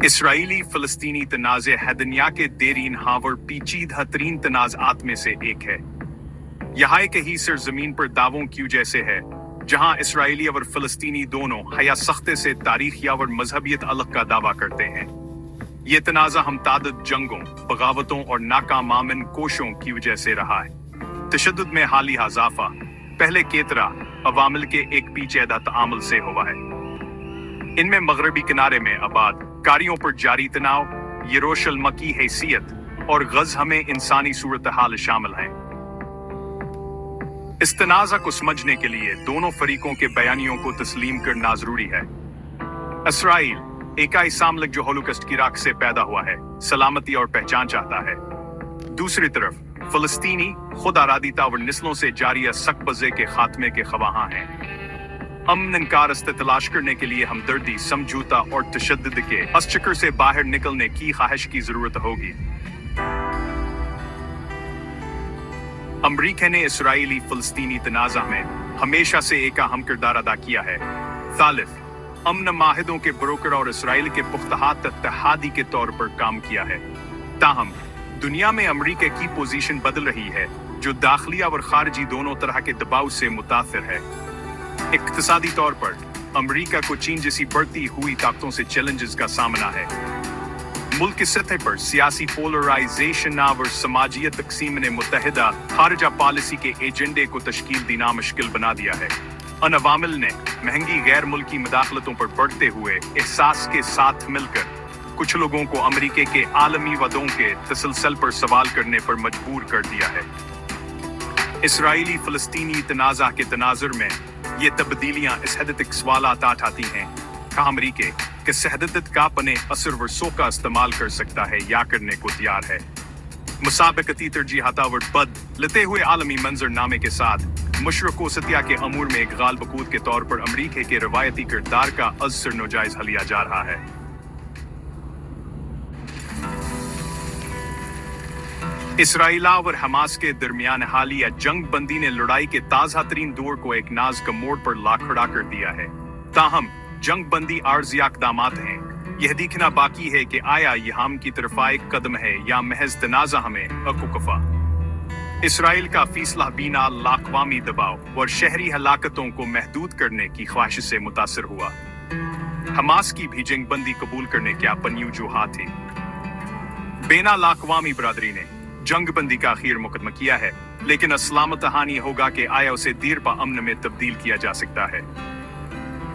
اسرائیلی فلسطینی تنازع ہے دنیا کے دیرین اور پیچیدہ ترین تنازعات میں سے ایک ہے۔ یہاں کہیں سرزمین پر دعووں کیوں جیسے ہے جہاں اسرائیلی اور فلسطینی دونوں حیا سختے سے تاریخی اور مذہبیت الگ کا دعویٰ کرتے ہیں۔ یہ تنازع ہم تعدد جنگوں، بغاوتوں اور ناکام کوششوں کی وجہ سے رہا ہے۔ تشدد میں حالیہ اضافہ پہلے کی طرح عوامل کے ایک پیچیدہ تعامل سے ہوا ہے۔ ان میں مغربی کنارے میں آباد کاریوں پر جاری تناؤ، یروشلم کی حیثیت اور غزہ میں انسانی صورتحال شامل ہیں۔ اس تنازع کو سمجھنے کے لیے دونوں فریقوں کے بیانیوں کو تسلیم کرنا ضروری ہے۔ اسرائیل ایک ایسا ملک جو ہولوکاسٹ کی راکھ سے پیدا ہوا ہے، سلامتی اور پہچان چاہتا ہے۔ دوسری طرف فلسطینی خود ارادیتا اور نسلوں سے جاری سک بزے کے خاتمے کے خواہاں ہیں۔ امن انکار راستے تلاش کرنے کے لیے ہمدردی، سمجھوتا اور تشدد کے اس چکر سے باہر نکلنے کی خواہش کی ضرورت ہوگی۔ امریکہ نے اسرائیلی فلسطینی تنازع میں ہمیشہ سے ایک اہم کردار ادا کیا ہے۔ ثالث، امن معاہدوں کے بروکر اور اسرائیل کے پختہ اتحادی کے طور پر کام کیا ہے۔ تاہم دنیا میں امریکہ کی پوزیشن بدل رہی ہے، جو داخلی اور خارجی دونوں طرح کے دباؤ سے متاثر ہے۔ اقتصادی طور پر امریکہ کو چین جیسی بڑھتی ہوئی طاقتوں سے چیلنجز کا سامنا ہے۔ ملک کی سطح پر سیاسی پولرائزیشن اور سماجی تقسیم نے متحدہ خارجہ پالیسی کے ایجنڈے کو تشکیل دینا مشکل بنا دیا ہے۔ ان عوامل نے مہنگی غیر ملکی مداخلتوں پر بڑھتے ہوئے احساس کے ساتھ مل کر کچھ لوگوں کو امریکہ کے عالمی وعدوں کے تسلسل پر سوال کرنے پر مجبور کر دیا ہے۔ اسرائیلی فلسطینی تنازع کے تناظر میں یہ تبدیلیاں اس حد تک سوالات اٹھاتی ہیں کہ امریکہ کس حد تک اپنے اثر و رسوخ کا استعمال کر سکتا ہے یا کرنے کو تیار ہے۔ مسابقتی ترجیحات اور بدلتے ہوئے عالمی منظر نامے کے ساتھ مشرق وسطیہ کے امور میں ایک غالب قوت کے طور پر امریکہ کے روایتی کردار کا ازسر ناجائز لیا جا رہا ہے۔ اسرائیل اور حماس کے درمیان حالیہ جنگ بندی نے لڑائی کے تازہ ترین دور کو ایک ناز کا موڑ پر لا کھڑا کر دیا ہے۔ تاہم جنگ بندی عارضی اقدامات ہیں۔ یہ دیکھنا باقی ہے کہ آیا یہ ہم کی طرف ایک قدم ہے یا محض تنازع ہمیں اکوکفا۔ اسرائیل کا فیصلہ بینا لاقوامی دباؤ اور شہری ہلاکتوں کو محدود کرنے کی خواہش سے متاثر ہوا۔ حماس کی بھی جنگ بندی قبول کرنے کی اپنی وجوہات تھی۔ بین الاقوامی برادری نے جنگ بندی کا اخیر مقدمہ کیا ہے، لیکن اسلام تہانی ہوگا کہ آیا اسے دیر پا امن میں تبدیل کیا جا سکتا ہے۔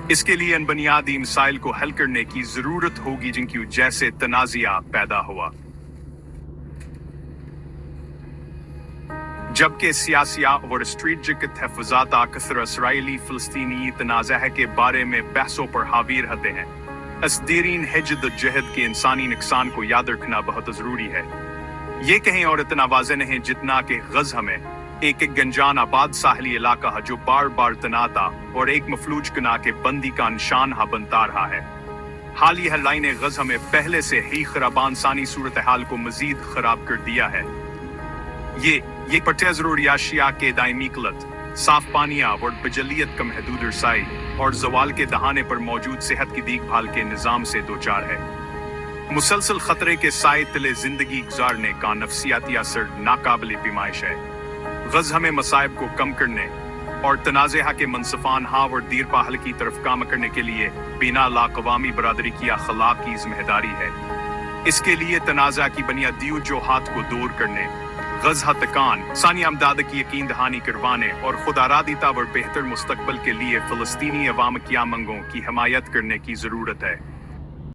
اس کے لیے ان بنیادی مسائل کو حل کرنے کی ضرورت ہوگی جن کی وجہ سے تنازعہ پیدا ہوا۔ جبکہ سیاسی اور اسٹریٹجک تحفظات اکثر اسرائیلی فلسطینی تنازع کے بارے میں بحثوں پر حاوی رہتے ہیں، اس دیرین جد و جہد کے انسانی نقصان کو یاد رکھنا بہت ضروری ہے۔ یہ کہیں اور اتنا واضح نہیں جتنا کہ غزہ میں ایک گنجان آباد ساحلی علاقہ ہے جو بار بار تناتا اور ایک مفلوج کنا کے بندی کا نشان بنتا رہا ہے۔ حالیہ لائن غزہ میں پہلے سے ہی خرابان ثانی صورتحال کو مزید خراب کر دیا ہے۔ یہ پٹہ ضروری اشیاء کے دائمی قلت، صاف پانیاں اور بجلیت کا محدود رسائی اور زوال کے دہانے پر موجود صحت کی دیکھ بھال کے نظام سے دوچار ہے۔ مسلسل خطرے کے سائے تلے زندگی گزارنے کا نفسیاتی اثر ناقابل پیمائش ہے۔ غزہ میں مصائب کو کم کرنے اور تنازعہ کے منصفانہ اور دیر پا حل کی طرف کام کرنے کے لیے بین الاقوامی برادری کی اخلاقی ذمہ داری ہے۔ اس کے لیے تنازع کی بنیادی وجوہات کو دور کرنے، غزہ تکان ثانی امداد کی یقین دہانی کروانے اور خود ارادیتا اور بہتر مستقبل کے لیے فلسطینی عوام کی منگوں کی حمایت کرنے کی ضرورت ہے۔